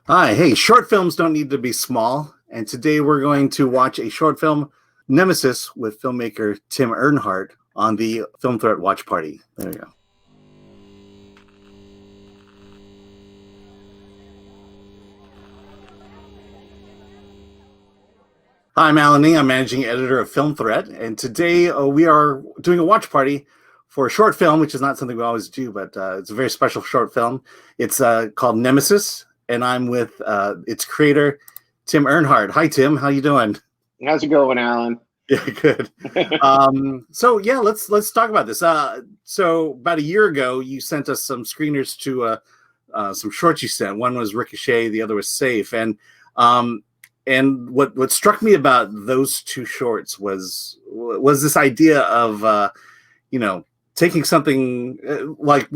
Hi, hey, short films don't need to be small. And today we're going to watch a short film, Nemesis, with filmmaker Tim Earnhart on the Film Threat Watch Party. There you go. Hi, I'm Alan Ning. I'm managing editor of Film Threat. And today we are doing a watch party for a short film, which is not something we always do, but it's a very special short film. It's called Nemesis, and I'm with its creator, Tim Earnhart. Hi, Tim. How you doing? How's it going, Alan? Yeah, good. So yeah, let's talk about this. So about a year ago, you sent us some screeners to some shorts you sent. One was Ricochet, the other was Safe, and what struck me about those two shorts was this idea of taking something like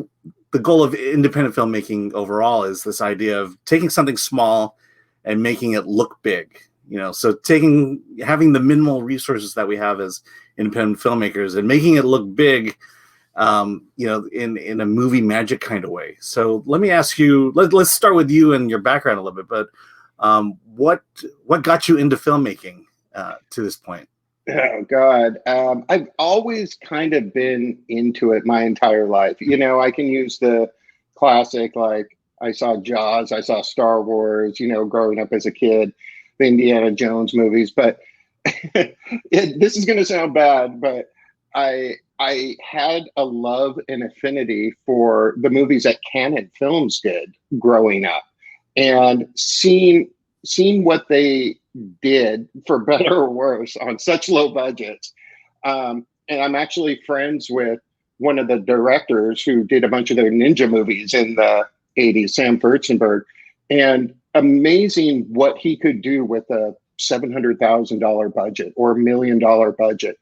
the goal of independent filmmaking overall is this idea of taking something small and making it look big. So having the minimal resources that we have as independent filmmakers and making it look big, in a movie magic kind of way. So let me ask you, let's start with you and your background a little bit, but what got you into filmmaking to this point? Oh, God. I've always kind of been into it my entire life. I can use the classic, like I saw Jaws, I saw Star Wars, growing up as a kid, the Indiana Jones movies. But this is going to sound bad, but I had a love and affinity for the movies that Canon Films did growing up, and seeing what they did, for better or worse, on such low budgets. And I'm actually friends with one of the directors who did a bunch of their ninja movies in the 80s, Sam Furstenberg, and amazing what he could do with a $700,000 budget or $1 million budget.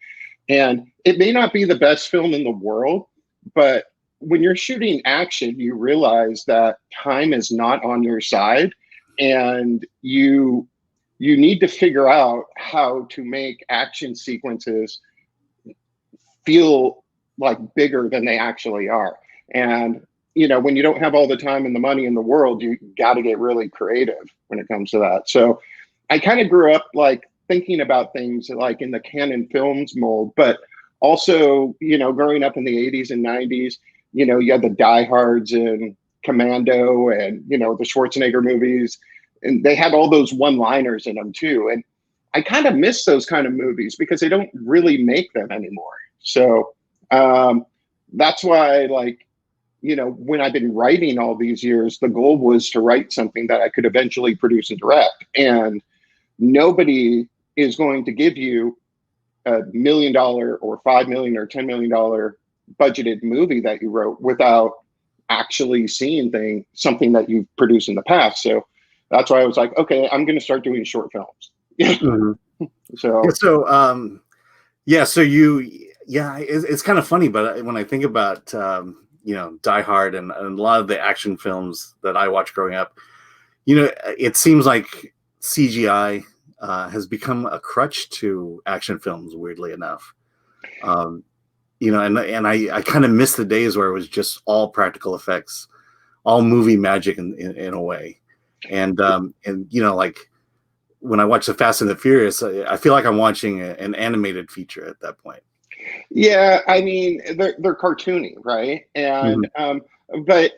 And it may not be the best film in the world, but when you're shooting action, you realize that time is not on your side, and you need to figure out how to make action sequences feel like bigger than they actually are. And when you don't have all the time and the money in the world, you got to get really creative when it comes to that. So I kind of grew up like thinking about things like in the Canon Films mold, but also, growing up in the 80s and 90s, you had the diehards and Commando and, the Schwarzenegger movies, and they had all those one-liners in them too. And I kind of miss those kind of movies because they don't really make them anymore. So that's why, when I've been writing all these years, the goal was to write something that I could eventually produce and direct. And nobody is going to give you $1 million or $5 million or $10 million budgeted movie that you wrote without actually seeing something that you've produced in the past. So that's why I was like, okay, I'm going to start doing short films. Mm-hmm. It's kind of funny, but when I think about Die Hard and a lot of the action films that I watched growing up, it seems like CGI has become a crutch to action films, weirdly enough. And I kind of miss the days where it was just all practical effects, all movie magic in a way. And like when I watch the Fast and the Furious, I feel like I'm watching an animated feature at that point. Yeah, I mean, they're cartoony, right? And but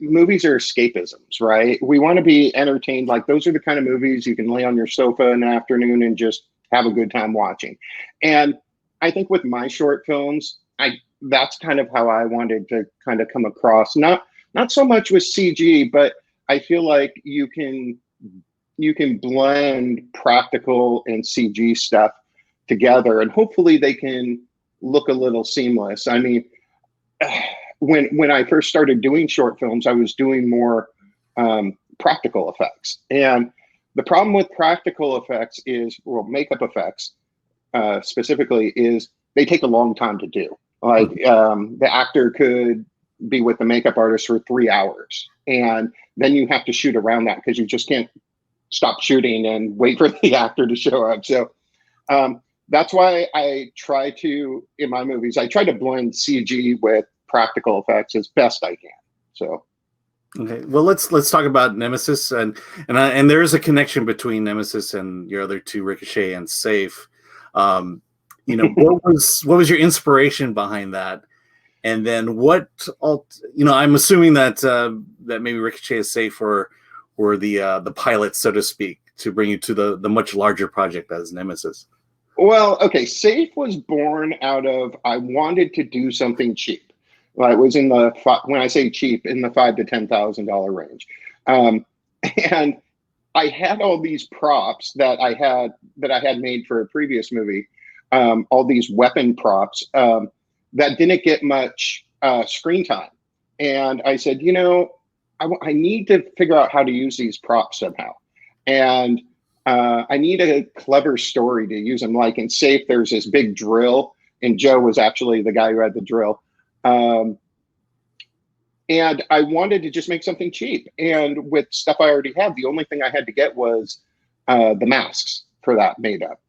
movies are escapisms, right? We want to be entertained. Like those are the kind of movies you can lay on your sofa in the afternoon and just have a good time watching. And I think with my short films, that's kind of how I wanted to kind of come across. Not so much with CG, but I feel like you can blend practical and CG stuff together, and hopefully they can look a little seamless. I mean, when I first started doing short films, I was doing more practical effects. And the problem with practical effects is, well, makeup effects specifically, is they take a long time to do. Like the actor could be with the makeup artist for 3 hours, and then you have to shoot around that because you just can't stop shooting and wait for the actor to show up. So that's why I try to, in my movies, I try to blend CG with practical effects as best I can. So Okay, well let's talk about Nemesis, and there is a connection between Nemesis and your other two, Ricochet and Safe. Um, what was your inspiration behind that? And then I'm assuming that that maybe Ricochet is Safe were the pilot, so to speak, to bring you to the much larger project as Nemesis. Well, okay, Safe was born out of I wanted to do something cheap. Well, it was in the when I say cheap, in the $5,000 to $10,000 range, um, and I had all these props that I had made for a previous movie, all these weapon props that didn't get much screen time, and I said, I need to figure out how to use these props somehow, and I need a clever story to use them. Like in Safe, there's this big drill, and Joe was actually the guy who had the drill. Um, and I wanted to just make something cheap. And with stuff I already had, the only thing I had to get was the masks for that made up.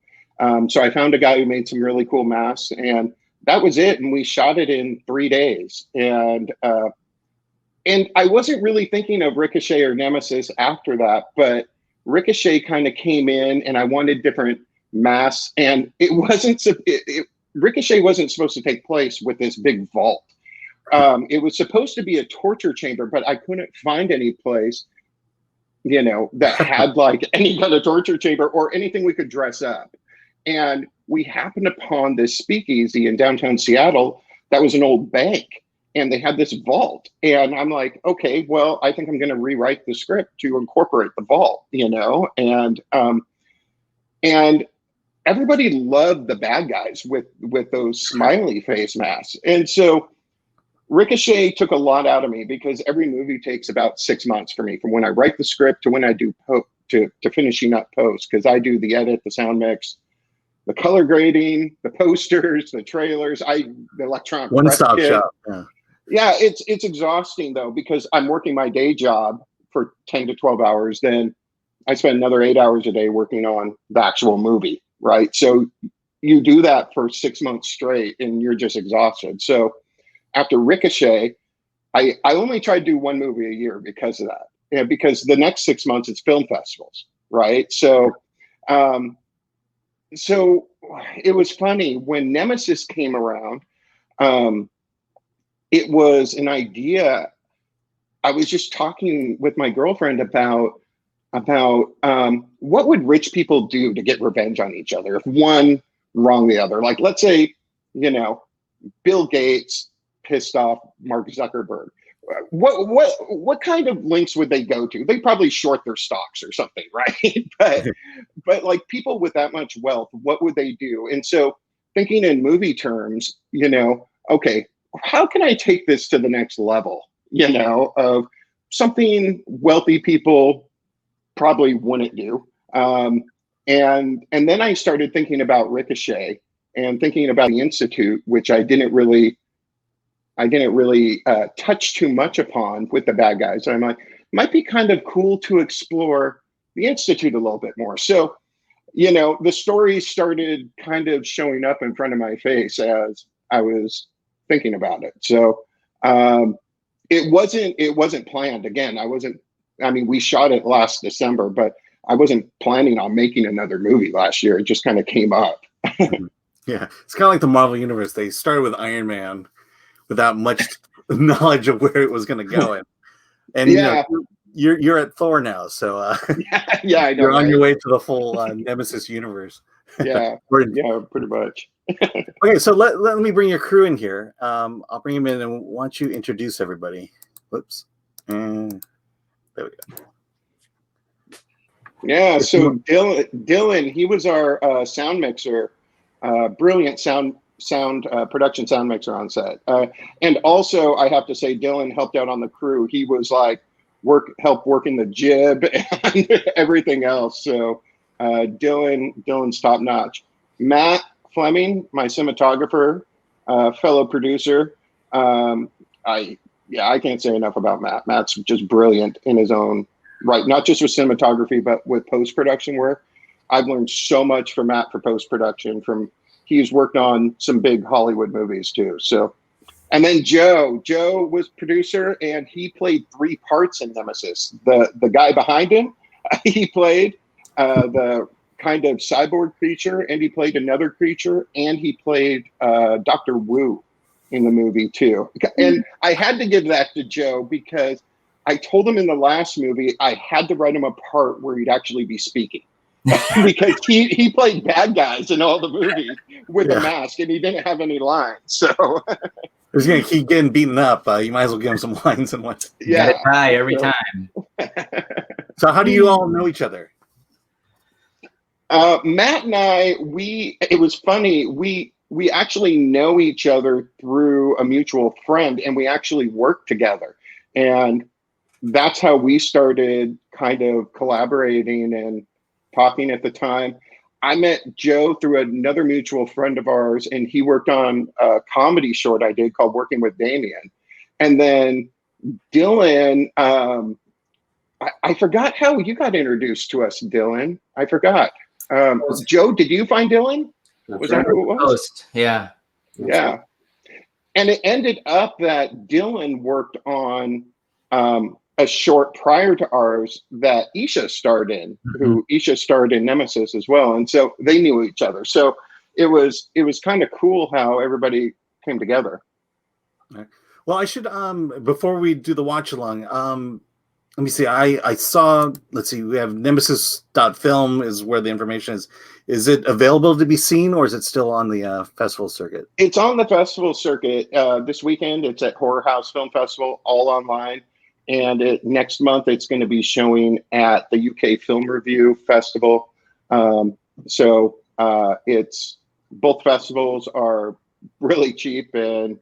So I found a guy who made some really cool masks, and that was it. And we shot it in 3 days. And I wasn't really thinking of Ricochet or Nemesis after that, but Ricochet kind of came in, and I wanted different masks. And it wasn't Ricochet wasn't supposed to take place with this big vault. It was supposed to be a torture chamber, but I couldn't find any place, that had like any kind of torture chamber or anything we could dress up. And we happened upon this speakeasy in downtown Seattle that was an old bank, and they had this vault. And I'm like, okay, well, I think I'm going to rewrite the script to incorporate the vault, and everybody loved the bad guys with those smiley face masks. And so Ricochet took a lot out of me, because every movie takes about 6 months for me, from when I write the script to when I do to finishing up post, because I do the edit, the sound mix, the color grading, the posters, the trailers, the electronic One-stop kit. shop. Yeah, it's exhausting though, because I'm working my day job for 10 to 12 hours, then I spend another 8 hours a day working on the actual movie, right? So you do that for 6 months straight, and you're just exhausted. So after Ricochet, I only try to do one movie a year because of that. And because the next 6 months it's film festivals, right? So so it was funny when Nemesis came around. It was an idea. I was just talking with my girlfriend about what would rich people do to get revenge on each other if one wronged the other. Like, let's say, Bill Gates pissed off Mark Zuckerberg. What kind of links would they go to? They probably short their stocks or something, right? but like, people with that much wealth, what would they do? And so, thinking in movie terms, okay, how can I take this to the next level? Of something wealthy people probably wouldn't do. And then I started thinking about Ricochet and thinking about the Institute, which I didn't really touch too much upon with the bad guys. I'm like, might be kind of cool to explore the Institute a little bit more. So, the story started kind of showing up in front of my face as I was thinking about it. So it wasn't planned. Again, we shot it last December, but I wasn't planning on making another movie last year. It just kind of came up. Yeah, it's kind of like the Marvel Universe. They started with Iron Man without much knowledge of where it was going to go. And yeah. You're at Thor now, so yeah, I know, you're on right? your way to the full Nemesis universe. Yeah, yeah, pretty much. Okay, so let me bring your crew in here. I'll bring him in, and why don't you introduce everybody? Whoops. And there we go. Yeah, so Dylan, he was our sound mixer, brilliant sound production sound mixer on set. And also, I have to say, Dylan helped out on the crew. He was like help working the jib and everything else. So Dylan's top notch. Matt Fleming, my cinematographer, fellow producer. I can't say enough about Matt. Matt's just brilliant in his own right, not just with cinematography, but with post-production work. I've learned so much from Matt for post-production. He's worked on some big Hollywood movies too. So And then Joe was producer, and he played 3 parts in Nemesis. The guy behind him, he played the kind of cyborg creature, and he played another creature, and he played Dr. Wu in the movie too. And I had to give that to Joe because I told him in the last movie I had to write him a part where he'd actually be speaking. Because he played bad guys in all the movies with a mask, and he didn't have any lines. So he's gonna keep getting beaten up. You might as well give him some lines and what. Yeah, got to die every time. So how do you all know each other? Matt and I, it was funny. We actually know each other through a mutual friend, and we actually work together. And that's how we started kind of collaborating and talking at the time. I met Joe through another mutual friend of ours, and he worked on a comedy short I did called Working with Damien. And then Dylan, I forgot how you got introduced to us, Dylan. I forgot. Joe, did you find Dylan? Was that who it was? Post. Yeah. Yeah. And it ended up that Dylan worked on a short prior to ours that Isha starred in, who Isha starred in Nemesis as well. And so they knew each other. So it was kind of cool how everybody came together. Well, I should, before we do the watch along, let me see. I saw, let's see, we have nemesis.film is where the information is. Is it available to be seen, or is it still on the festival circuit? It's on the festival circuit. This weekend, it's at Horror House Film Festival, all online. And next month, it's going to be showing at the UK Film Review Festival. So it's both festivals are really cheap, and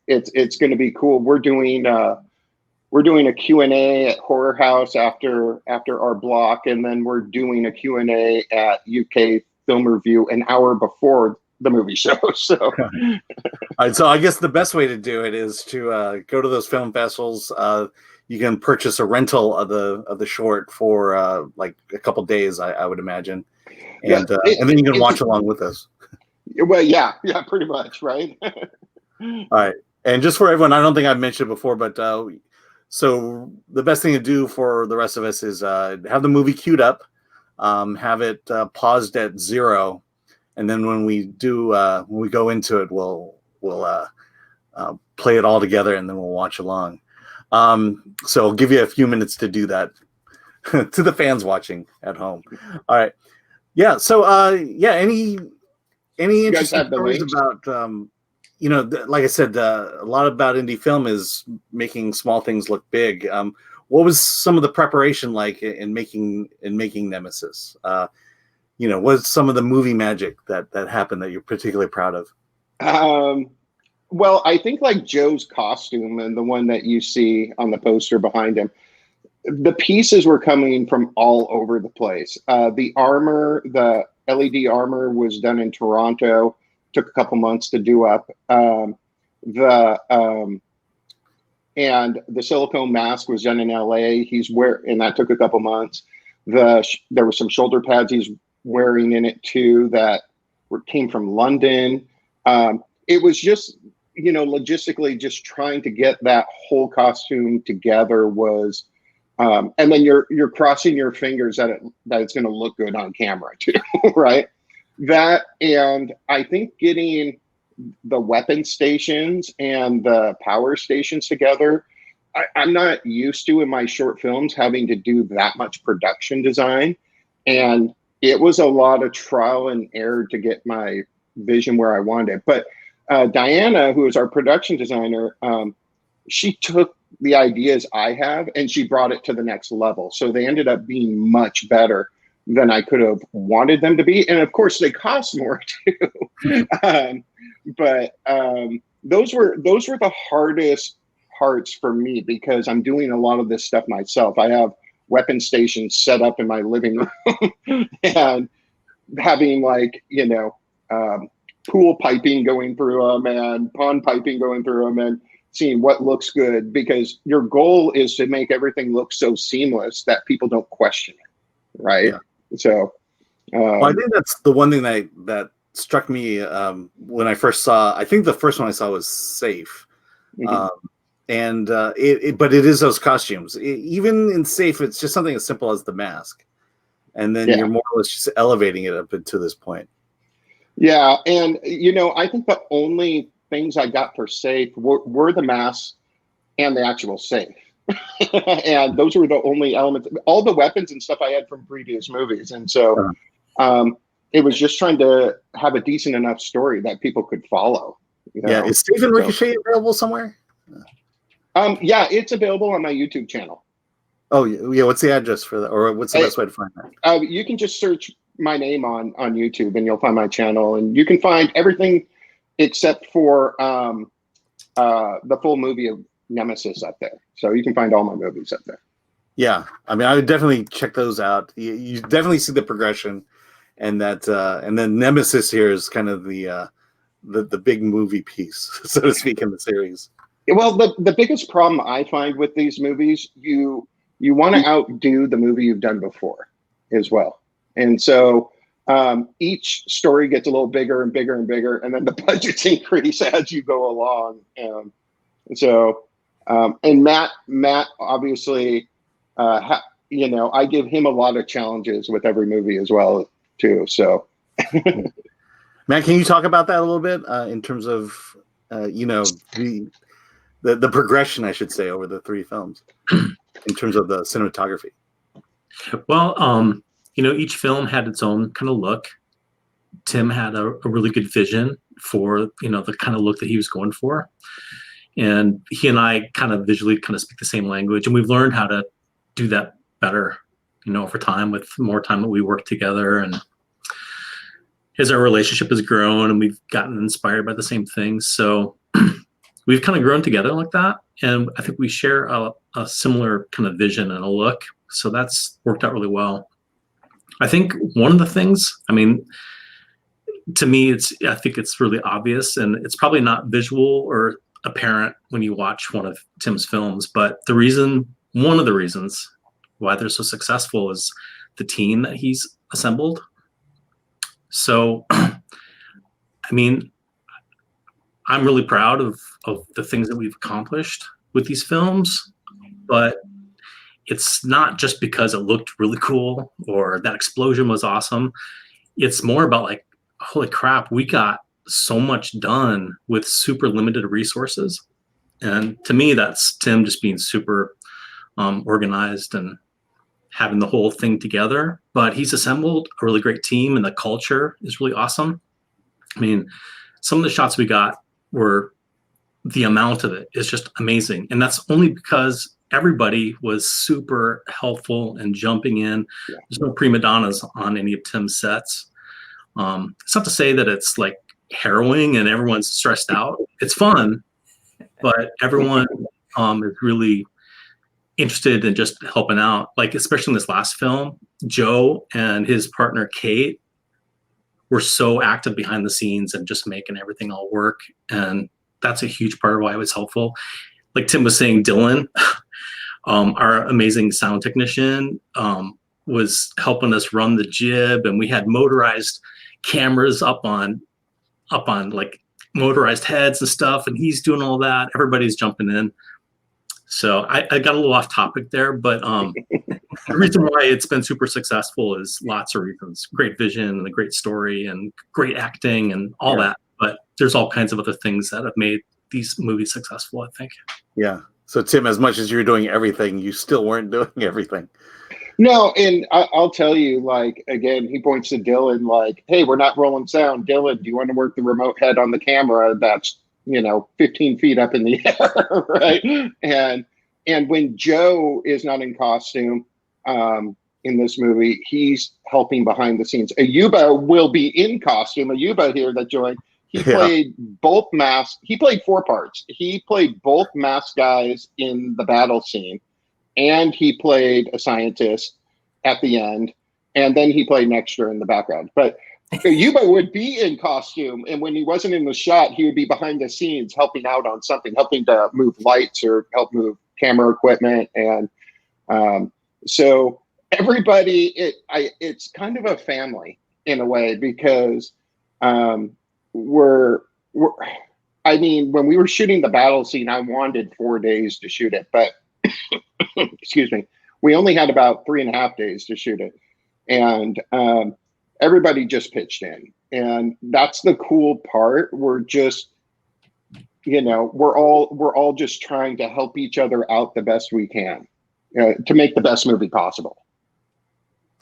it's going to be cool. We're doing a Q&A at Horror House after our block, and then we're doing a Q&A at UK Film Review an hour before the movie show. So, all right, so I guess the best way to do it is to go to those film festivals. You can purchase a rental of the short for like a couple days, I would imagine, and then you can watch along with us. Well, yeah, pretty much, right? All right, and just for everyone, I don't think I've mentioned it before, but so the best thing to do for the rest of us is have the movie queued up, have it paused at 0. And then when we go into it, we'll play it all together, and then we'll watch along. So I'll give you a few minutes to do that to the fans watching at home. All right. Yeah. So any interesting stories about like I said, a lot about indie film is making small things look big. What was some of the preparation like in making Nemesis? What's some of the movie magic that happened that you're particularly proud of? Well, I think like Joe's costume and the one that you see on the poster behind him, the pieces were coming from all over the place. The armor, the LED armor was done in Toronto, took a couple months to do up. And the silicone mask was done in LA. And that took a couple months. There were some shoulder pads he's wearing in it too that came from London. It was just, logistically just trying to get that whole costume together was, and then you're crossing your fingers that it's going to look good on camera too, right? That, and I think getting the weapon stations and the power stations together, I'm not used to in my short films having to do that much production design. And it was a lot of trial and error to get my vision where I wanted it. But Diana, who is our production designer, she took the ideas I have and she brought it to the next level. So they ended up being much better than I could have wanted them to be. And of course they cost more too. But those were the hardest parts for me because I'm doing a lot of this stuff myself. I have weapon stations set up in my living room and having pool piping going through them and pond piping going through them and seeing what looks good, because your goal is to make everything look so seamless that people don't question it. Right. Yeah. So well, I think that's the one thing that struck me when I first saw. I think the first one I saw was Safe, but it is those costumes. Even in Safe, it's just something as simple as the mask, and then you're more or less just elevating it up to this point. Yeah, and I think the only things I got for Safe were the masks and the actual safe. And those were the only elements. All the weapons and stuff I had from previous movies. And so it was just trying to have a decent enough story that people could follow. Yeah, is Safe and Ricochet available somewhere? Yeah, it's available on my YouTube channel. Oh, yeah. What's the address for that? Or what's the best way to find that? You can just search my name on YouTube and you'll find my channel. And you can find everything except for the full movie of Nemesis up there. So you can find all my movies up there. Yeah. I mean, I would definitely check those out. You definitely see the progression, and that and then Nemesis here is kind of the big movie piece, so to speak, in the series. Well, the biggest problem I find with these movies, you want to outdo the movie you've done before as well. And so each story gets a little bigger and bigger and bigger, and then the budgets increase as you go along. And Matt obviously, I give him a lot of challenges with every movie as well too. So, Matt, can you talk about that a little bit in terms of the progression, I should say, over the three films in terms of the cinematography? Well, each film had its own kind of look. Tim had a really good vision for the kind of look that he was going for. And he and I kind of visually kind of speak the same language, and we've learned how to do that better, over time with more time that we work together. And as our relationship has grown and we've gotten inspired by the same things. So we've kind of grown together like that. And I think we share a similar kind of vision and a look. So that's worked out really well. I think one of the things, to me, I think it's really obvious, and it's probably not visual or apparent when you watch one of Tim's films, but one of the reasons why they're so successful is the team that he's assembled. So, I'm really proud of the things that we've accomplished with these films, but it's not just because it looked really cool or that explosion was awesome. It's more about like, holy crap, we got so much done with super limited resources. And to me, that's Tim just being super organized and having the whole thing together. But he's assembled a really great team, and the culture is really awesome. Some of the shots we got the amount of it is just amazing. And that's only because everybody was super helpful and jumping in. Yeah. There's no prima donnas on any of Tim's sets. It's not to say that it's like harrowing and everyone's stressed out. It's fun, but everyone is really interested in just helping out. Like, especially in this last film, Joe and his partner Kate were so active behind the scenes and just making everything all work. And that's a huge part of why it was helpful. Like Tim was saying, Dylan, our amazing sound technician, was helping us run the jib, and we had motorized cameras up on like motorized heads and stuff, and he's doing all that. Everybody's jumping in. So I got a little off topic there, but the reason why it's been super successful is lots of reasons. Great vision and a great story and great acting and all that. But there's all kinds of other things that have made these movies successful, I think. Yeah. So Tim, as much as you're doing everything, you still weren't doing everything. No, and I'll tell you, like, again, he points to Dylan like, hey, we're not rolling sound. Dylan, do you want to work the remote head on the camera that's, 15 feet up in the air, right? And when Joe is not in costume in this movie, he's helping behind the scenes. Ayuba will be in costume. Ayuba here that joined, he played both masks. He played 4 parts. He played both masked guys in the battle scene, and he played a scientist at the end, and then he played an extra in the background. But Yuba would be in costume, and when he wasn't in the shot, he would be behind the scenes helping out on something, helping to move lights or help move camera equipment. And so everybody, it's kind of a family in a way, because were I mean, when we were shooting the battle scene, I wanted 4 days to shoot it, but excuse me, we only had about 3.5 days to shoot it, and everybody just pitched in, and that's the cool part. We're just, you know, we're all just trying to help each other out the best we can to make the best movie possible.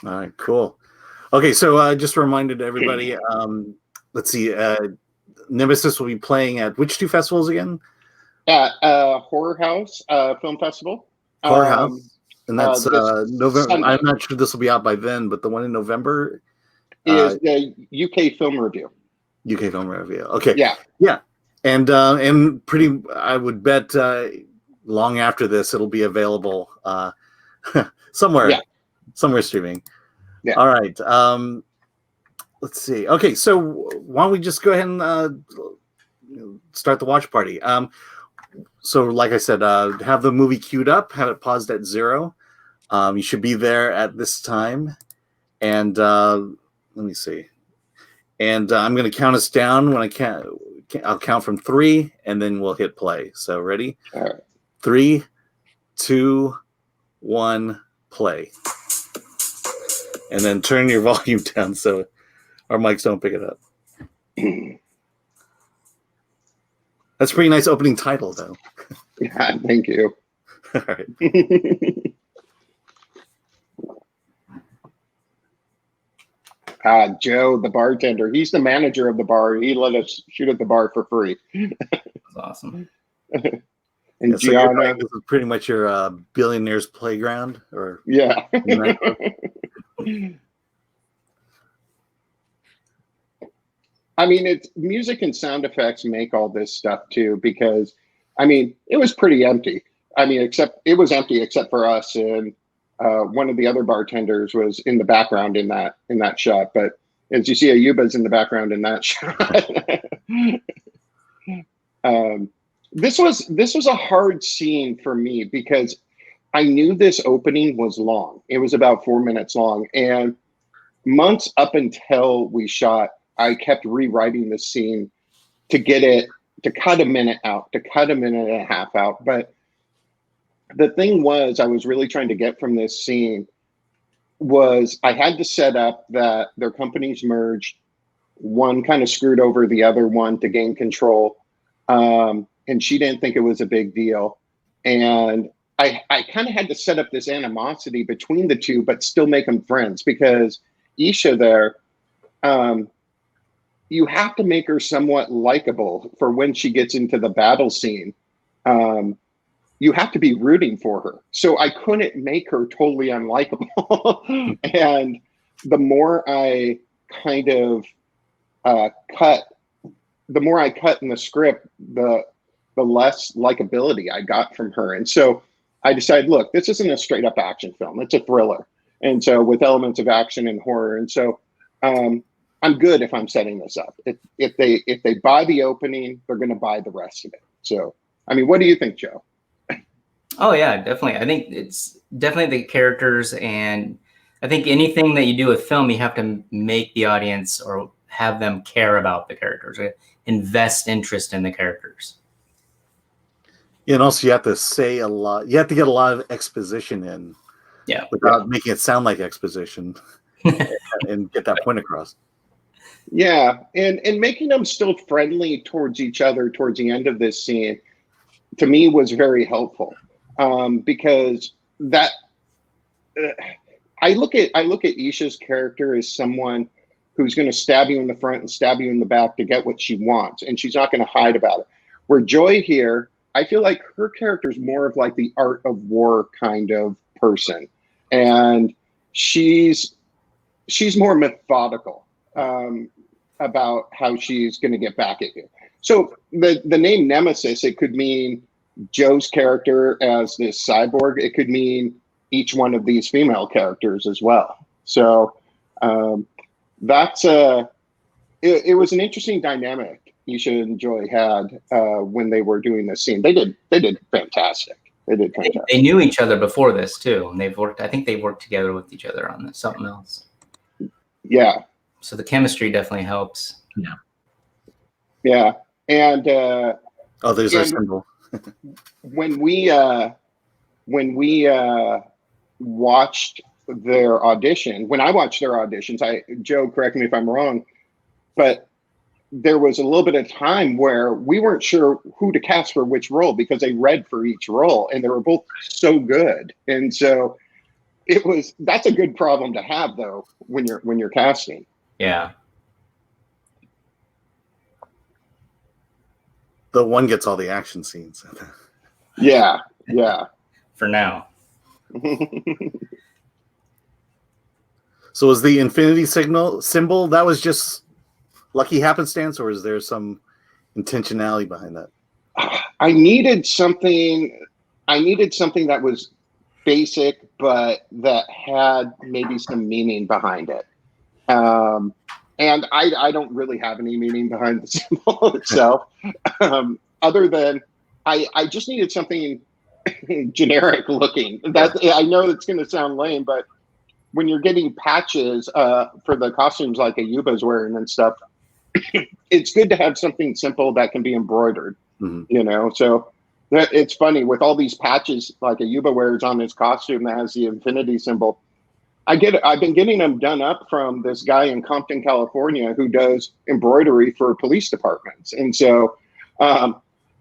All right, cool. Okay, so just a reminder to everybody. Let's see. Nemesis will be playing at which 2 festivals again? At Horror House Film Festival. Horror House, and that's November. Sunday. I'm not sure this will be out by then, but the one in November is the UK Film Review. UK Film Review. Okay. Yeah. And pretty. I would bet long after this, it'll be available somewhere. Yeah. Somewhere streaming. Yeah. All right. Let's see. Okay, so why don't we just go ahead and start the watch party? So, like I said, have the movie queued up, have it paused at 0. You should be there at this time. And let me see. And I'm going to count us down. When I'll count from 3, and then we'll hit play. So, ready? All right. 3, 2, 1, play. And then turn your volume down so our mics don't pick it up. That's a pretty nice opening title, though. Yeah, thank you. All right. Joe, the bartender, he's the manager of the bar. He let us shoot at the bar for free. That's awesome. And So Gianna, this is pretty much your billionaire's playground, or yeah. I mean, it's music and sound effects make all this stuff too, because I mean, it was pretty empty. I mean, it was empty except for us, and one of the other bartenders was in the background in that shot. But as you see, Ayuba's in the background in that shot. This was a hard scene for me because I knew this opening was long. It was about 4 minutes long, and months up until we shot, I kept rewriting the scene to get it to cut a minute out, to cut a minute and a half out. But the thing was, I was really trying to get from this scene was I had to set up that their companies merged. One kind of screwed over the other one to gain control. And she didn't think it was a big deal. And I kind of had to set up this animosity between the two, but still make them friends, because Isha there, you have to make her somewhat likable for when she gets into the battle scene. You have to be rooting for her. So I couldn't make her totally unlikable. And the more I kind of cut in the script, the less likability I got from her. And so I decided, look, this isn't a straight up action film. It's a thriller. And so with elements of action and horror. And so I'm good if I'm setting this up. If they buy the opening, they're going to buy the rest of it. So, I mean, what do you think, Joe? Oh yeah, definitely. I think it's definitely the characters, and I think anything that you do with film, you have to make the audience or have them care about the characters, right? Invest interest in the characters. Yeah, and also you have to say a lot. You have to get a lot of exposition in, without making it sound like exposition, and get that point across. Yeah, and making them still friendly towards each other towards the end of this scene, to me, was very helpful, because that I look at Isha's character as someone who's going to stab you in the front and stab you in the back to get what she wants, and she's not going to hide about it. Where Joy here, I feel like her character is more of like the art of war kind of person, and she's more methodical about how she's going to get back at you. So the name Nemesis, it could mean Joe's character as this cyborg. It could mean each one of these female characters as well. So that's it was an interesting dynamic Isha and Joy had when they were doing this scene. They did fantastic. They did fantastic. They knew each other before this too, and I think they've worked together with each other on something else. Yeah. So the chemistry definitely helps. Yeah. And oh, there's our symbol. when we watched their audition, when I watched their auditions, Joe, correct me if I'm wrong, but there was a little bit of time where we weren't sure who to cast for which role because they read for each role and they were both so good. And so that's a good problem to have though when you're casting. Yeah. The one gets all the action scenes. Yeah. For now. So was the infinity symbol that was just lucky happenstance, or is there some intentionality behind that? I needed something that was basic, but that had maybe some meaning behind it. And I don't really have any meaning behind the symbol itself, other than I just needed something generic looking. I know it's going to sound lame, but when you're getting patches for the costumes like Ayuba's wearing and stuff, it's good to have something simple that can be embroidered, So it's funny with all these patches like Ayuba wears on his costume that has the infinity symbol. I've been getting them done up from this guy in Compton, California, who does embroidery for police departments. And so,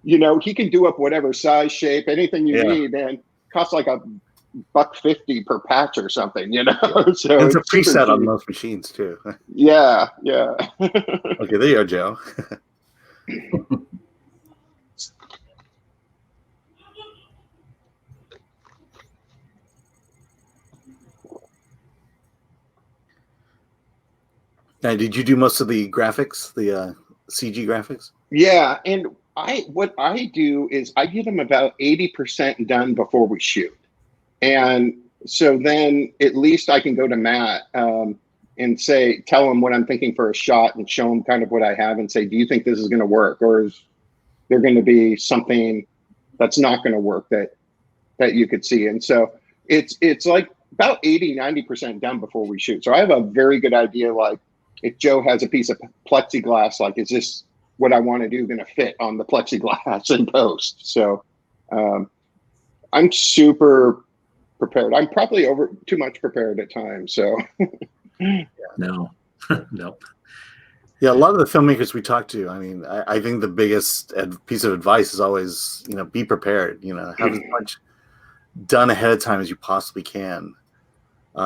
he can do up whatever size, shape, anything you need, and costs like $1.50 per patch or something, So it's a preset on most machines too. Yeah. Okay, there you are, Joe. Now, did you do most of the graphics, the CG graphics? Yeah, and what I do is I get them about 80% done before we shoot. And so then at least I can go to Matt and tell him what I'm thinking for a shot and show him kind of what I have and say, do you think this is going to work? Or is there going to be something that's not going to work that you could see? And so it's like about 80-90% done before we shoot. So I have a very good idea, like if Joe has a piece of plexiglass, like, is this what I want to do going to fit on the plexiglass in post? So I'm super prepared. I'm probably too much prepared at times. So No. Nope. Yeah, a lot of the filmmakers we talk to, I mean, I think the biggest piece of advice is always, be prepared. Have as much done ahead of time as you possibly can.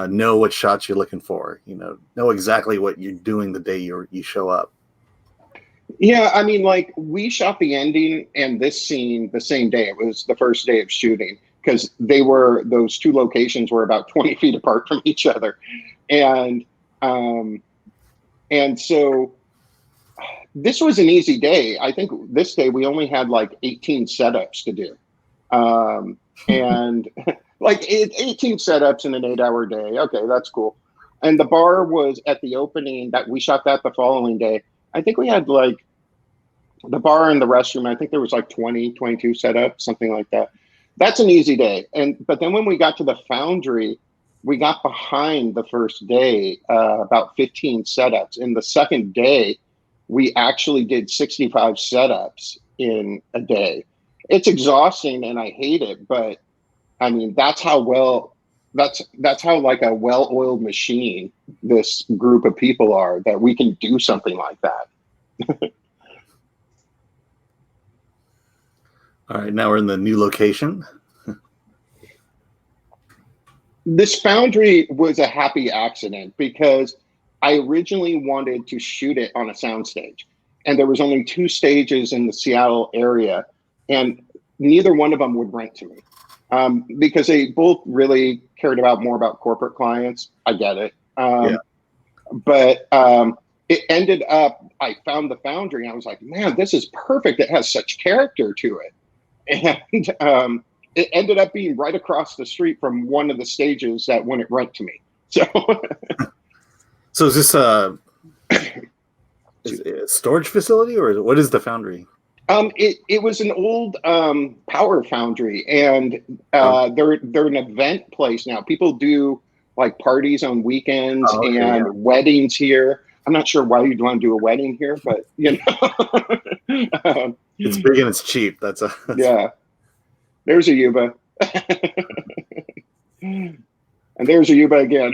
Know what shots you're looking for. Know exactly what you're doing the day you show up. Yeah, I mean, like we shot the ending and this scene the same day. It was the first day of shooting because those two locations were about 20 feet apart from each other, and so this was an easy day. I think this day we only had like 18 setups to do, and like 18 setups in an 8-hour day. Okay, that's cool. And the bar was at the opening that we shot that the following day. I think we had like the bar and the restroom. I think there was like 22 setups, something like that. That's an easy day. But then when we got to the foundry, we got behind the first day, about 15 setups. In the second day, we actually did 65 setups in a day. It's exhausting and I hate it, but I mean, that's how like a well-oiled machine this group of people are, that we can do something like that. All right, now we're in the new location. This foundry was a happy accident because I originally wanted to shoot it on a soundstage, and there was only 2 stages in the Seattle area, and neither one of them would rent to me because they both really cared more about corporate clients. I get it. But it ended up, I found the foundry and I was like, man, this is perfect. It has such character to it. And it ended up being right across the street from one of the stages that wouldn't rent to me. So is this a storage facility, or what is the foundry? It was an old power foundry, and they're an event place now. People do like parties on weekends and weddings here. I'm not sure why you'd want to do a wedding here, but you know, it's big and it's cheap. That's yeah. There's a Yuba, and there's a Yuba again.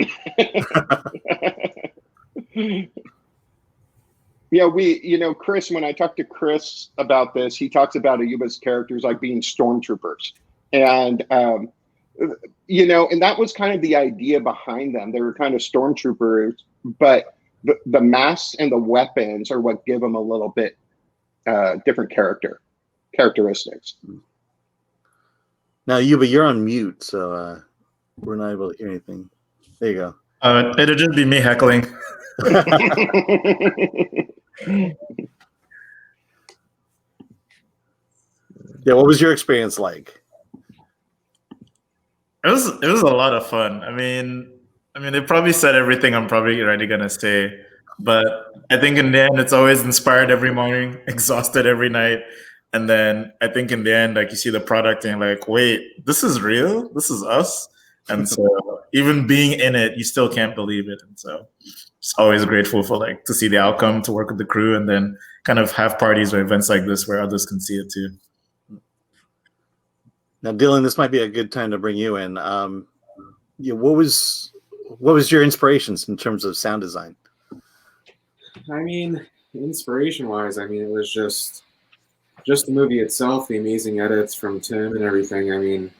Yeah, Chris, when I talked to Chris about this, he talks about Ayuba's characters like being stormtroopers. And, and that was kind of the idea behind them. They were kind of stormtroopers, but the masks and the weapons are what give them a little bit different characteristics. Now, Yuba, you're on mute, so we're not able to hear anything. There you go. It'll just be me heckling. Yeah, what was your experience like? It was a lot of fun. I mean, they probably said everything I'm probably already gonna say, but I think in the end, it's always inspired every morning, exhausted every night, and then I think in the end, like you see the product and you're like, wait, this is real? This is us? And so even being in it, you still can't believe it. And so it's always grateful for like to see the outcome, to work with the crew, and then kind of have parties or events like this where others can see it too. Now, Dylan, this might be a good time to bring you in. What was your inspirations in terms of sound design? I mean, inspiration-wise, I mean, it was just the movie itself, the amazing edits from Tim and everything. I mean,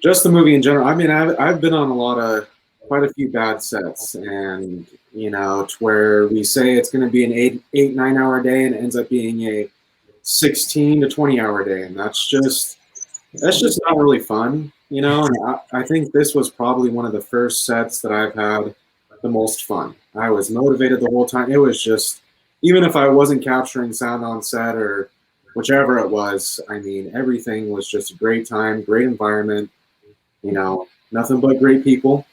just the movie in general. I mean, I've been on quite a few bad sets, and to where we say it's going to be an 8-9 hour day, and it ends up being a 16 to 20 hour day, and that's just not really fun, And I think this was probably one of the first sets that I've had the most fun. I was motivated the whole time. It was just, even if I wasn't capturing sound on set or whichever it was, I mean, everything was just a great time, great environment, nothing but great people.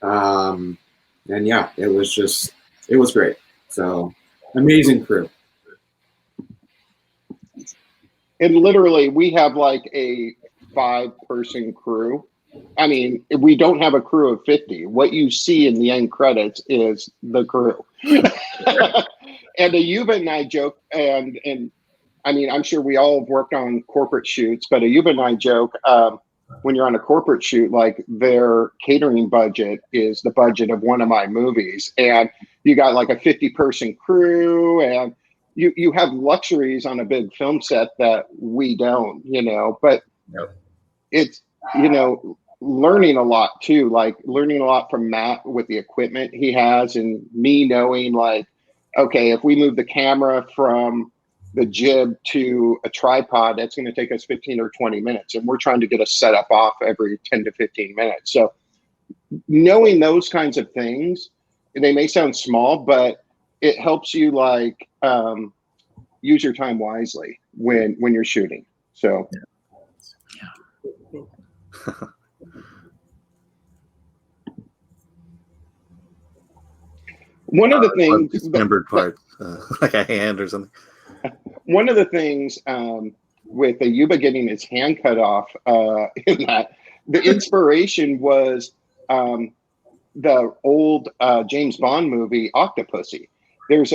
And yeah, it was great. So amazing crew. And literally, we have like a 5-person crew. I mean, we don't have a crew of 50. What you see in the end credits is the crew. And Ayuba and I joke, and I mean, I'm sure we all have worked on corporate shoots, but Ayuba and I joke, when you're on a corporate shoot, like their catering budget is the budget of one of my movies. And you got like a 50-person crew, and you have luxuries on a big film set that we don't, but Yep. It's, learning a lot too, like learning a lot from Matt with the equipment he has, and me knowing like, okay, if we move the camera from the jib to a tripod, that's going to take us 15 or 20 minutes. And we're trying to get a setup off every 10 to 15 minutes. So knowing those kinds of things, they may sound small, but it helps you like use your time wisely when you're shooting. So one of the things dismembered parts, like a hand or something. One of the things with Ayuba getting his hand cut off, in that the inspiration was the old James Bond movie Octopussy. There's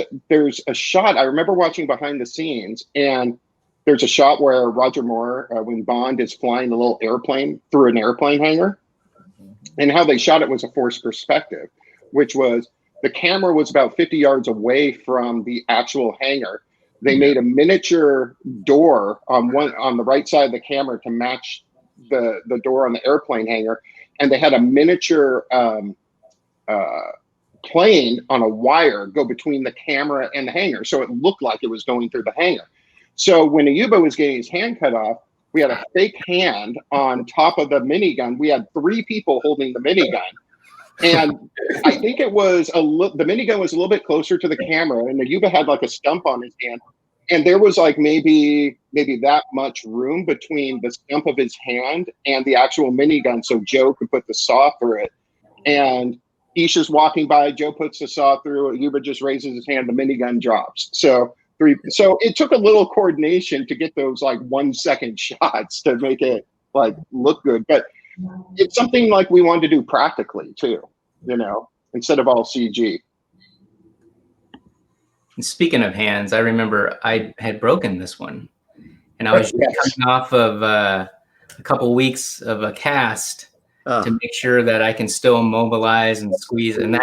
a shot I remember watching behind the scenes, and there's a shot where Roger Moore, when Bond is flying a little airplane through an airplane hangar, and how they shot it was a forced perspective, which was the camera was about 50 yards away from the actual hangar. They made a miniature door on the right side of the camera to match the door on the airplane hangar, and they had a miniature plane on a wire go between the camera and the hangar, so it looked like it was going through the hangar. So when Ayuba was getting his hand cut off, we had a fake hand on top of the minigun. We had 3 people holding the minigun. And I think it was the minigun was a little bit closer to the camera, and Ayuba had like a stump on his hand. And there was like maybe that much room between the stump of his hand and the actual minigun, so Joe could put the saw through it. And Isha's walking by, Joe puts the saw through, Ayuba just raises his hand, the minigun drops. So it took a little coordination to get those like 1-second shots to make it like look good. But it's something like we wanted to do practically too, instead of all CG. And speaking of hands, I remember I had broken this one, and I was just coming off of a couple weeks of a cast to make sure that I can still mobilize and squeeze. And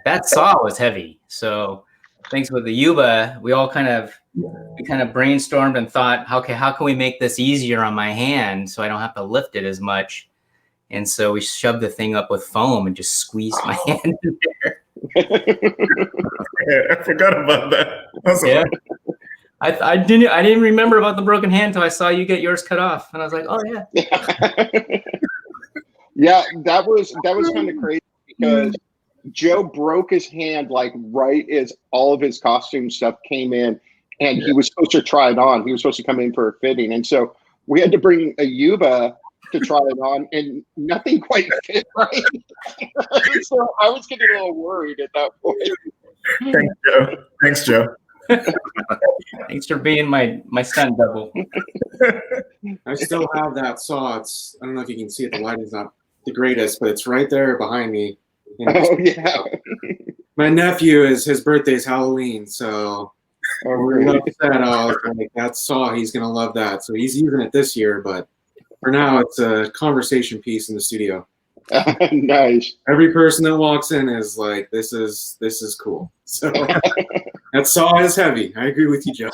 that saw was heavy. So thanks with the Yuba, we kind of brainstormed and thought, okay, how can we make this easier on my hand so I don't have to lift it as much? And so we shoved the thing up with foam and just squeezed my hand in there. Yeah, I forgot about that. Yeah. I didn't remember about the broken hand until I saw you get yours cut off, and I was like, oh yeah. Yeah, that was kind of crazy because Joe broke his hand like right as all of his costume stuff came in, and he was supposed to try it on. He was supposed to come in for a fitting, and so we had to bring a Yuba to try it on, and nothing quite fit right. So I was getting a little worried at that point. Thanks, Joe. Thanks for being my stunt double. I still have that saw. I don't know if you can see it. The lighting's not the greatest, but it's right there behind me. Oh yeah. My nephew his birthday's Halloween, so we're upset. I was like, that saw, he's gonna love that. So he's using it this year, but for now it's a conversation piece in the studio. Nice. Every person that walks in is like, this is cool. So that saw is heavy. I agree with you, Joe.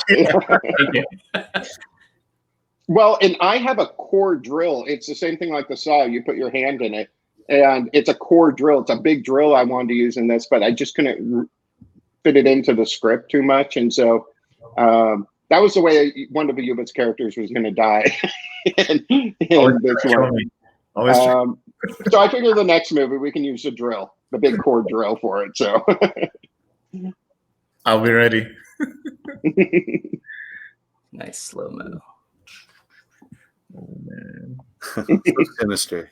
Well, and I have a core drill. It's the same thing like the saw. You put your hand in it, and it's a core drill. It's a big drill I wanted to use in this, but I just couldn't fit it into the script too much. And so that was the way one of the Yuba's characters was going to die. in this one. So I figured the next movie we can use the drill, the big core drill for it. So I'll be ready. Nice slow-mo. Oh man. So sinister.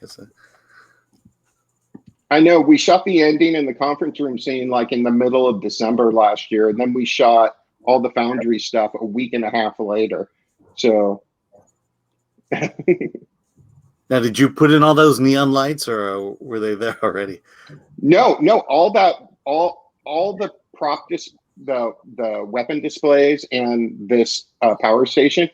I know we shot the ending in the conference room scene like in the middle of December last year, and then we shot all the Foundry stuff a week and a half later. So Now, did you put in all those neon lights, or were they there already? No, all the prop the weapon displays and this power station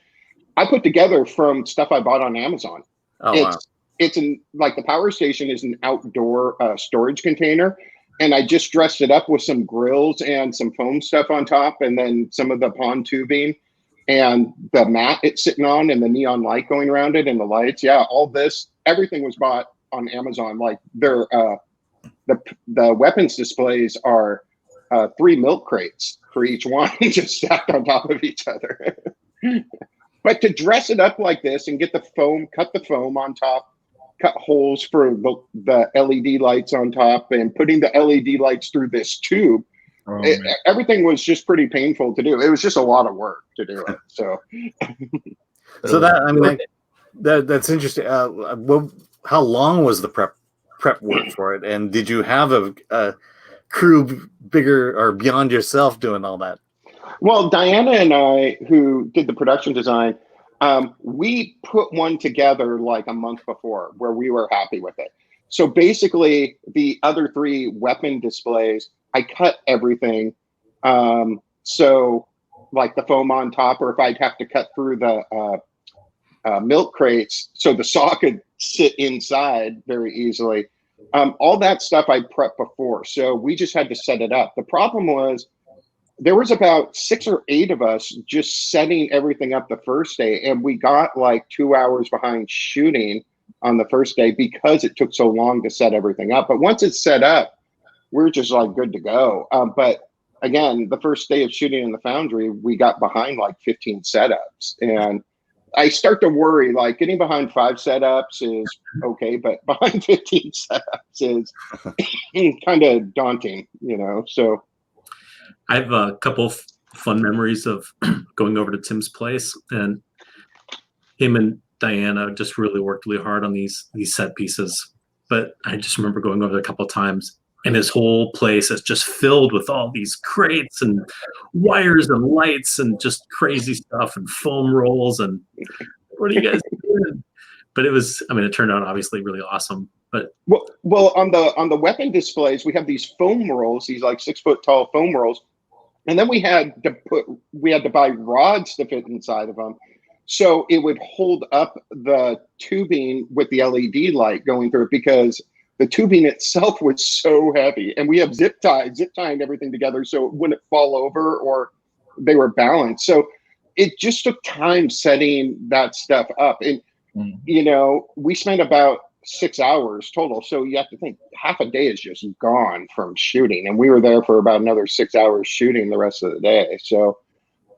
I put together from stuff I bought on Amazon. Oh, wow. It's like the power station is an outdoor storage container, and I just dressed it up with some grills and some foam stuff on top, and then some of the pond tubing and the mat it's sitting on and the neon light going around it and the lights. Yeah, all this, everything was bought on Amazon. Like they're the weapons displays are 3 milk crates for each one, just stacked on top of each other. But to dress it up like this and get the foam, cut the foam on top, cut holes for the LED lights on top, and putting the LED lights through this tube, everything was just pretty painful to do. It was just a lot of work to do it. So, that's interesting. How long was the prep work for it, and did you have a crew bigger or beyond yourself doing all that? Well, Diana and I, who did the production design, we put one together like a month before where we were happy with it. So basically, the other 3 weapon displays, I cut everything. So like the foam on top, or if I'd have to cut through the milk crates so the saw could sit inside very easily. All that stuff I prepped before. So we just had to set it up. The problem was, there was about 6 or 8 of us just setting everything up the first day, and we got like 2 hours behind shooting on the first day because it took so long to set everything up. But once it's set up, we're just like good to go. But again, the first day of shooting in the Foundry, we got behind like 15 setups, and I start to worry, like getting behind 5 setups is okay, but behind 15 setups is kind of daunting, so. I have a couple of fun memories of going over to Tim's place, and him and Diana just really worked really hard on these set pieces. But I just remember going over there a couple of times, and his whole place is just filled with all these crates and wires and lights and just crazy stuff and foam rolls. And what are you guys doing? But it turned out obviously really awesome. But well, on the weapon displays, we have these foam rolls, these like 6 foot tall foam rolls. And then we had to buy rods to fit inside of them. So it would hold up the tubing with the LED light going through it, because the tubing itself was so heavy. And we have zip tying everything together so it wouldn't fall over or they were balanced. So it just took time setting that stuff up. And, you know, we spent about 6 hours total. So you have to think half a day is just gone from shooting. And we were there for about another 6 hours shooting the rest of the day. So,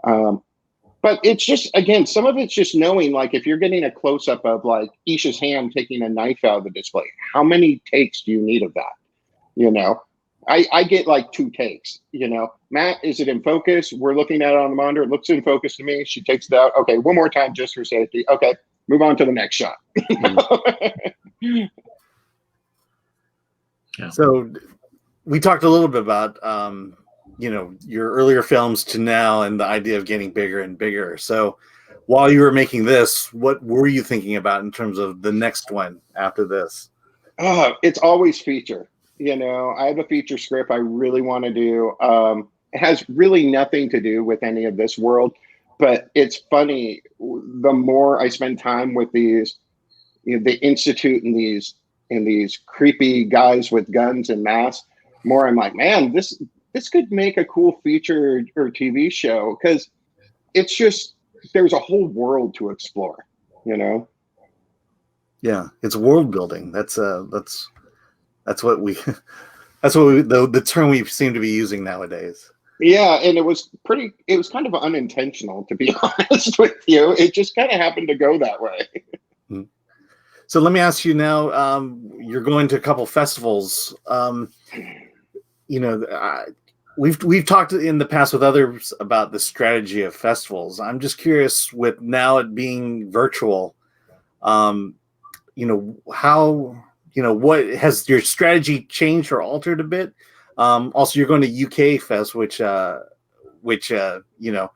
but it's just, again, some of it's just knowing, like, if you're getting a close up of like Isha's hand taking a knife out of the display, how many takes do you need of that? You know, I get like 2 takes, you know. Matt, is it in focus? We're looking at it on the monitor. It looks in focus to me. She takes it out. Okay, one more time just for safety. Okay, move on to the next shot. Yeah. So we talked a little bit about, you know, your earlier films to now and the idea of getting bigger and bigger. So while you were making this, what were you thinking about in terms of the next one after this? It's always feature. You know, I have a feature script I really want to do. It has really nothing to do with any of this world, but it's funny. The more I spend time with these, you know, the Institute and these creepy guys with guns and masks, more I'm like, man, this could make a cool feature or TV show, because it's just, there's a whole world to explore, you know? Yeah, it's world building. That's what we the term we seem to be using nowadays. Yeah, and it was kind of unintentional, to be honest with you. It just kind of happened to go that way. So let me ask you now, you're going to a couple festivals. You know, we've talked in the past with others about the strategy of festivals. I'm just curious, with now it being virtual, you know, how, you know, what has your strategy changed or altered a bit? Also, you're going to UK Fest, which you know,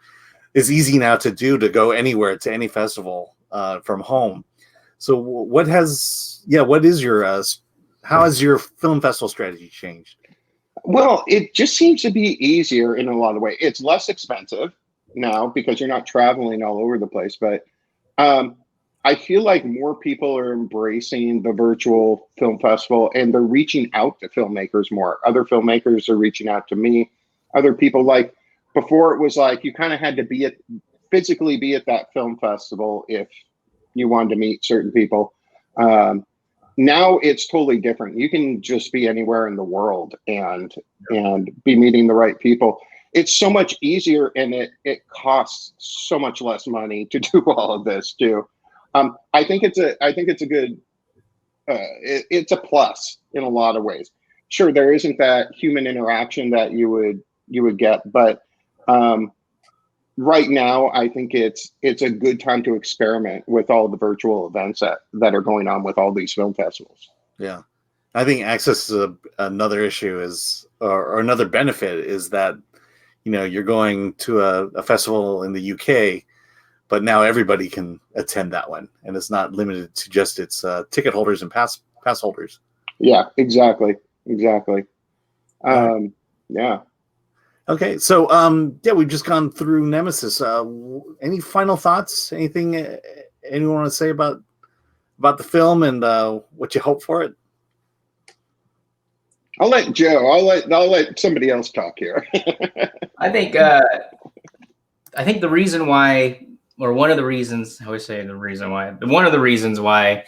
is easy now to do, to go anywhere to any festival from home. So what is your how has your film festival strategy changed? Well, it just seems to be easier in a lot of ways. It's less expensive now because you're not traveling all over the place. But I feel like more people are embracing the virtual film festival, and they're reaching out to filmmakers more. Other filmmakers are reaching out to me. Other people, like before, it was like you kind of had to physically be at that film festival if you wanted to meet certain people. Now it's totally different. You can just be anywhere in the world and be meeting the right people. It's so much easier, and it costs so much less money to do all of this too. I think it's a good it's a plus in a lot of ways. Sure, there isn't that human interaction that you would get, but right now, I think it's a good time to experiment with all the virtual events that are going on with all these film festivals. Yeah, I think access to another issue or another benefit is that, you know, you're going to a festival in the UK, but now everybody can attend that one, and it's not limited to just its ticket holders and pass holders. Yeah, exactly. Yeah. Okay, so we've just gone through Nemesis. Any final thoughts? Anything anyone want to say about the film and what you hope for it? I'll let Joe. I'll let somebody else talk here. I think the reason why, or one of the reasons, I always say the reason why, one of the reasons why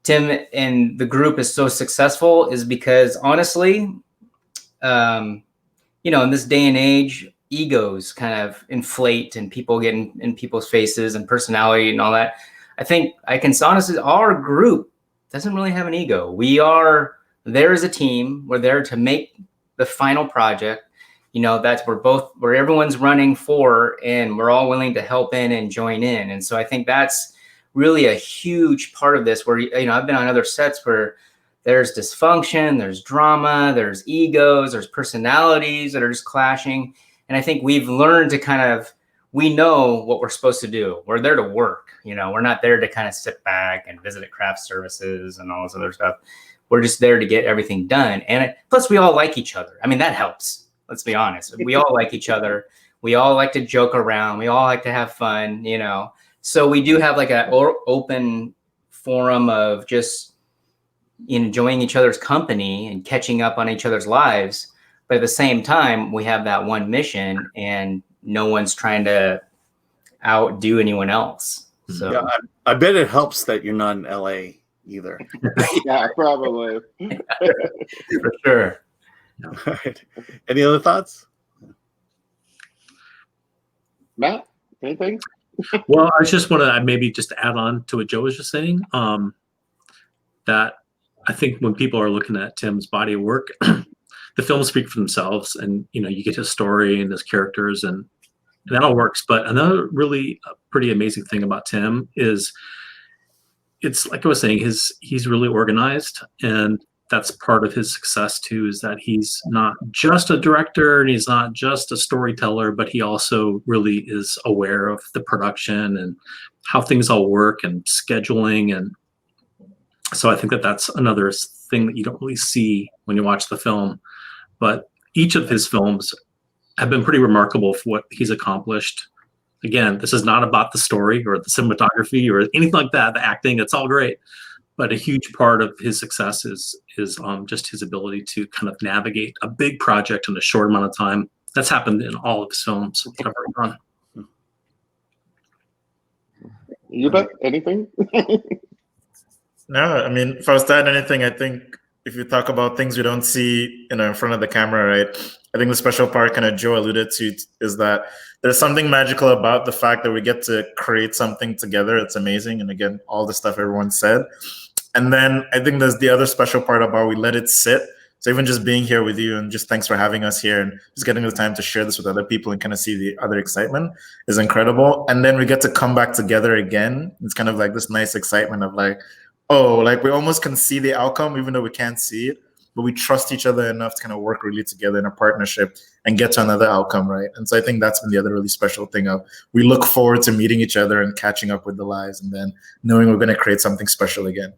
Tim and the group is so successful is because, honestly, you know, in this day and age, egos kind of inflate and people get in people's faces and personality and all that. I think I can honestly, our group doesn't really have an ego. We are there as a team. We're there to make the final project. You know, that's where everyone's running for, and we're all willing to help in and join in. And so I think that's really a huge part of this, where, you know, I've been on other sets where there's dysfunction, there's drama, there's egos, there's personalities that are just clashing. And I think we've learned to we know what we're supposed to do. We're there to work. You know, we're not there to kind of sit back and visit at craft services and all this other stuff. We're just there to get everything done. And plus, we all like each other. I mean, that helps. Let's be honest. We all like each other. We all like to joke around. We all like to have fun, So we do have like an open forum of just enjoying each other's company and catching up on each other's lives. But at the same time, we have that one mission and no one's trying to outdo anyone else. So yeah, I bet it helps that you're not in LA either. Yeah, probably. for sure. All right. Any other thoughts? Matt, anything? Well, I just want to maybe just add on to what Joe was just saying, that I think when people are looking at Tim's body of work, the films speak for themselves, and you get his story and his characters, and that all works. But another really pretty amazing thing about Tim is, it's like I was saying, he's really organized, and that's part of his success too, is that he's not just a director and he's not just a storyteller, but he also really is aware of the production and how things all work and scheduling. And so I think that that's another thing that you don't really see when you watch the film. But each of his films have been pretty remarkable for what he's accomplished. Again, this is not about the story or the cinematography or anything like that, the acting, it's all great. But a huge part of his success is just his ability to kind of navigate a big project in a short amount of time. That's happened in all of his films that I've worked on. You bet. Anything? No, I mean, if I was to add anything, I think if you talk about things we don't see, in front of the camera, right? I think the special part, kind of Joe alluded to, is that there's something magical about the fact that we get to create something together. It's amazing. And again, all the stuff everyone said. And then I think there's the other special part about we let it sit. So even just being here with you, and just thanks for having us here, and just getting the time to share this with other people and kind of see the other excitement is incredible. And then we get to come back together again. It's kind of like this nice excitement of like, oh, like we almost can see the outcome, even though we can't see it, but we trust each other enough to kind of work really together in a partnership and get to another outcome, right? And so I think that's been the other really special thing of, we look forward to meeting each other and catching up with the lives, and then knowing we're going to create something special again.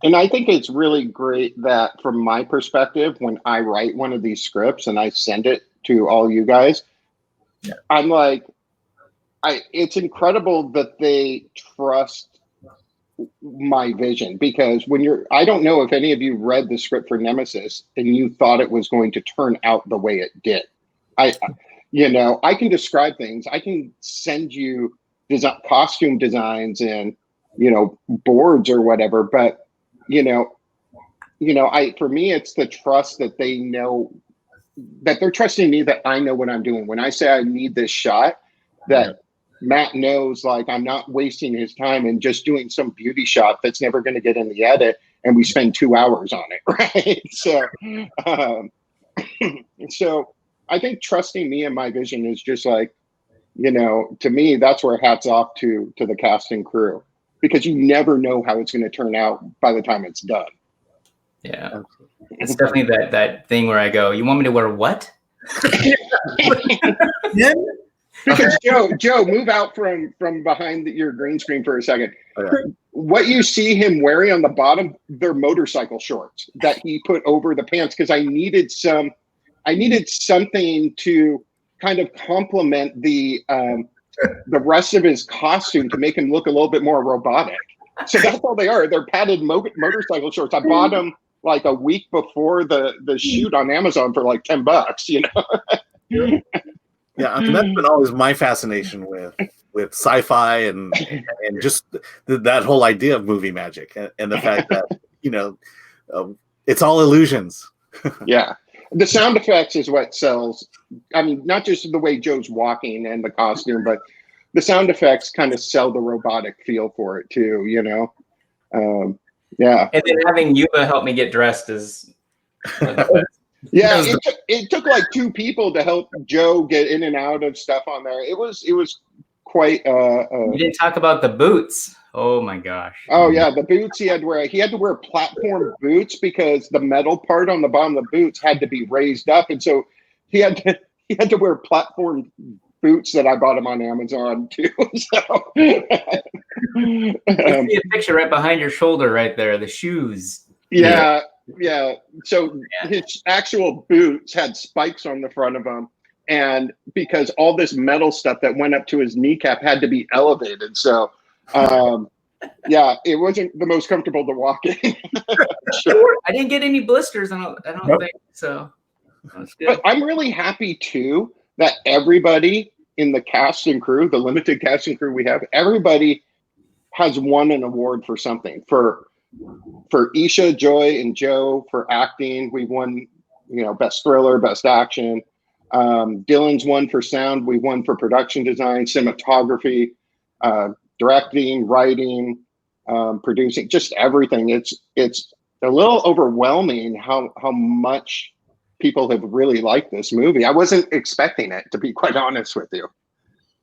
And I think it's really great that, from my perspective, when I write one of these scripts and I send it to all you guys, I'm like, it's incredible that they trust my vision, because I don't know if any of you read the script for Nemesis and you thought it was going to turn out the way it did. I can describe things. I can send you costume designs and, boards or whatever, but for me, it's the trust that they know, that they're trusting me, that I know what I'm doing. When I say I need this shot, that Matt knows, like, I'm not wasting his time and just doing some beauty shot that's never going to get in the edit, and we spend 2 hours on it, right? So I think trusting me and my vision is just like, to me, that's where hats off to the cast and crew, because you never know how it's going to turn out by the time it's done. Yeah, it's definitely that thing where I go, you want me to wear what? Yeah. Because Joe, move out from behind your green screen for a second. Okay. What you see him wearing on the bottom, they're motorcycle shorts that he put over the pants, because I needed something to kind of complement the rest of his costume to make him look a little bit more robotic. So that's all they are. They're padded motorcycle shorts. I bought them like a week before the shoot on Amazon for like $10, Yeah, I mean, that's been always my fascination with sci-fi and just that whole idea of movie magic, and the fact that it's all illusions. Yeah, the sound effects is what sells. I mean, not just the way Joe's walking and the costume, but the sound effects kind of sell the robotic feel for it too. Yeah. And then having Yuba help me get dressed is. Yeah, it took like 2 people to help Joe get in and out of stuff on there. It was quite. We didn't talk about the boots. Oh my gosh. Oh yeah, the boots he had to wear. He had to wear platform boots because the metal part on the bottom of the boots had to be raised up, and so he had to wear platform boots that I bought him on Amazon too. So I see a picture right behind your shoulder, right there. The shoes. Yeah. Yeah. So his actual boots had spikes on the front of them. And because all this metal stuff that went up to his kneecap had to be elevated. So, yeah, it wasn't the most comfortable to walk in. Sure. I didn't get any blisters. I don't think so. That's good. But I'm really happy too that everybody in the cast and crew, the limited cast and crew we have, everybody has won an award for something. For Isha, Joy, and Joe for acting, we won, best thriller, best action. Dylan's won for sound. We won for production design, cinematography, directing, writing, producing, just everything. It's a little overwhelming how much people have really liked this movie. I wasn't expecting it, to be quite honest with you.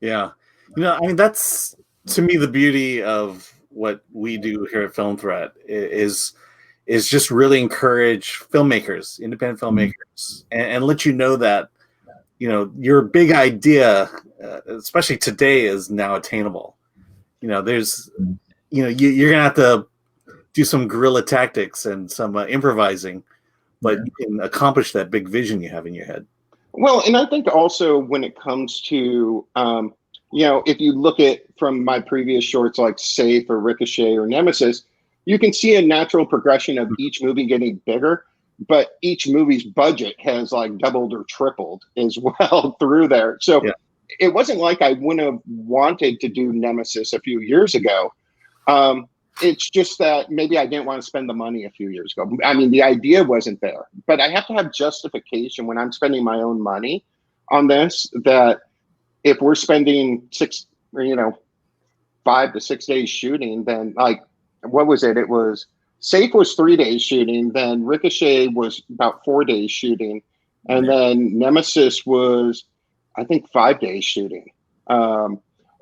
Yeah. I mean, that's to me the beauty of what we do here at Film Threat is just really encourage filmmakers, independent filmmakers, and let you know that your big idea, especially today, is now attainable. There's you're gonna have to do some guerrilla tactics and some improvising, but you can accomplish that big vision you have in your head. Well, and I think also when it comes to if you look at from my previous shorts like Safe or Ricochet or Nemesis, you can see a natural progression of each movie getting bigger, but each movie's budget has like doubled or tripled as well through there. So it wasn't like I wouldn't have wanted to do Nemesis a few years ago. It's just that maybe I didn't want to spend the money a few years ago. I mean, the idea wasn't there, but I have to have justification when I'm spending my own money on this, that if we're spending 5 to 6 days shooting, then what was it? It was Safe was 3 days shooting. Then Ricochet was about 4 days shooting. And then Nemesis was, I think, 5 days shooting.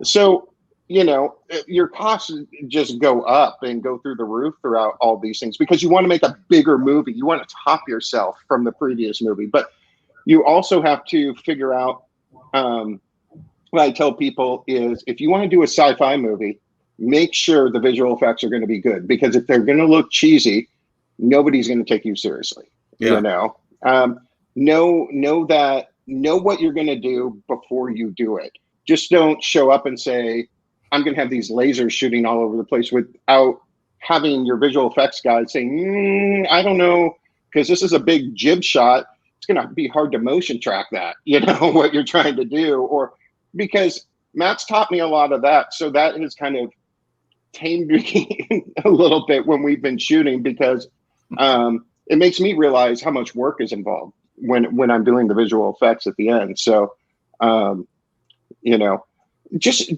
So, your costs just go up and go through the roof throughout all these things because you want to make a bigger movie. You want to top yourself from the previous movie, but you also have to figure out, what I tell people is if you want to do a sci-fi movie, make sure the visual effects are going to be good, because if they're going to look cheesy, nobody's going to take you seriously. Know what you're going to do before you do it. Just don't show up and say, I'm going to have these lasers shooting all over the place without having your visual effects guy saying, I don't know, because this is a big jib shot. It's going to be hard to motion track that, what you're trying to do. Or because Matt's taught me a lot of that. So that has kind of tamed me a little bit when we've been shooting, because it makes me realize how much work is involved when I'm doing the visual effects at the end. So, just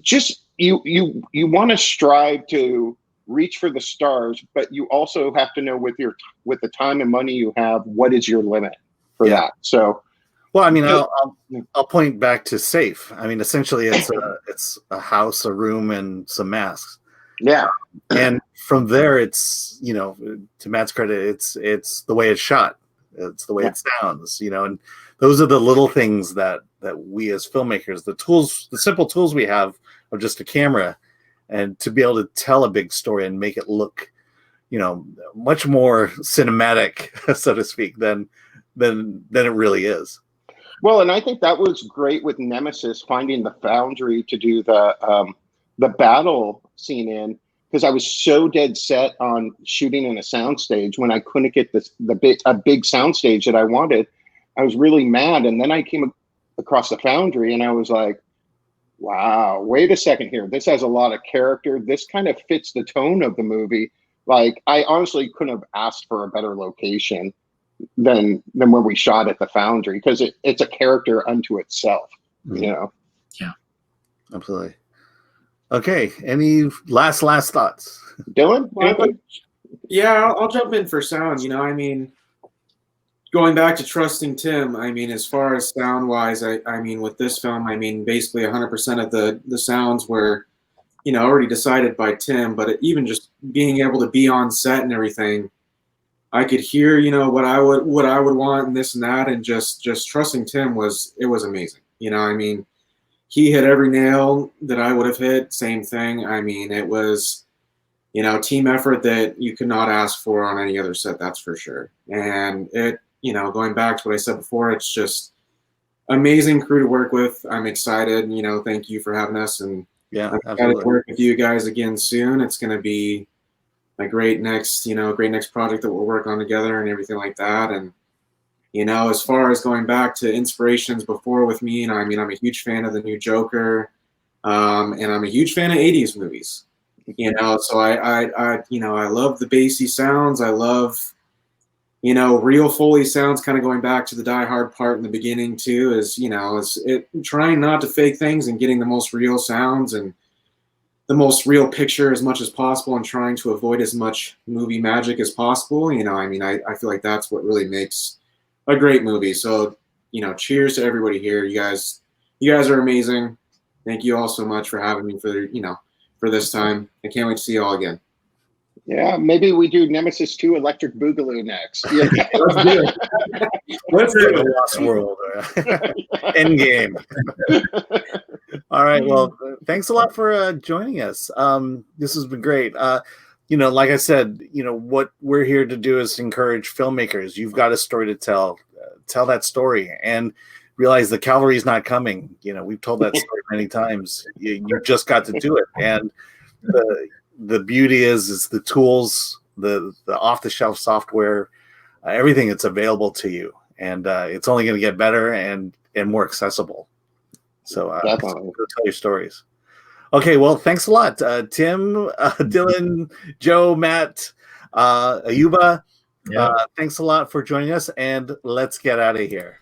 you want to strive to reach for the stars, but you also have to know with the time and money you have, what is your limit for that. So, well, I mean, I'll point back to Safe. I mean, essentially, it's a house, a room, and some masks. Yeah, and from there, it's to Matt's credit, it's the way it's shot, it's the way it sounds, and those are the little things that we as filmmakers, the simple tools we have of just a camera, and to be able to tell a big story and make it look, much more cinematic, so to speak, than it really is. Well, and I think that was great with Nemesis, finding the foundry to do the battle scene in, because I was so dead set on shooting in a soundstage when I couldn't get a big soundstage that I wanted. I was really mad, and then I came across the foundry, and I was like, wow, wait a second here. This has a lot of character. This kind of fits the tone of the movie. Like, I honestly couldn't have asked for a better location than when we shot at the foundry, because it's a character unto itself. Yeah, absolutely. Okay, any last thoughts, Dylan? I'll jump in for sound. I mean, going back to trusting Tim, I mean, as far as sound wise, I mean, with this film, I mean, basically 100% of the sounds were, already decided by Tim. But even just being able to be on set and everything, I could hear, what I would want and this and that, and just trusting Tim was amazing. I mean, he hit every nail that I would have hit. Same thing. I mean, it was team effort that you could not ask for on any other set, that's for sure. And it, going back to what I said before, it's just amazing crew to work with. I'm excited, thank you for having us, and Yeah, I'm excited to work with you guys again soon. It's going to be a great next project that we'll work on together and everything like that. And, as far as going back to inspirations before with me, I'm a huge fan of the new Joker, and I'm a huge fan of 80s movies. So I love the bassy sounds. I love, real Foley sounds, kind of going back to the Die Hard part in the beginning too, is trying not to fake things and getting the most real sounds and the most real picture as much as possible, and trying to avoid as much movie magic as possible. I feel like that's what really makes a great movie. So, cheers to everybody here. You guys are amazing. Thank you all so much for having me for this time. I can't wait to see you all again. Yeah, maybe we do Nemesis 2 Electric Boogaloo next. Yeah. Let's do it. Let's do it. Lost World. Endgame. All right. Well, thanks a lot for joining us. This has been great. Like I said, what we're here to do is encourage filmmakers. You've got a story to tell. Tell that story and realize the cavalry's not coming. We've told that story many times. You just got to do it. And the beauty is the tools, the off-the-shelf software, everything that's available to you. And it's only going to get better and more accessible. So go tell your stories. Okay, well, thanks a lot, Tim, Dylan, Joe, Matt, Ayuba. Yeah. Thanks a lot for joining us, and let's get out of here.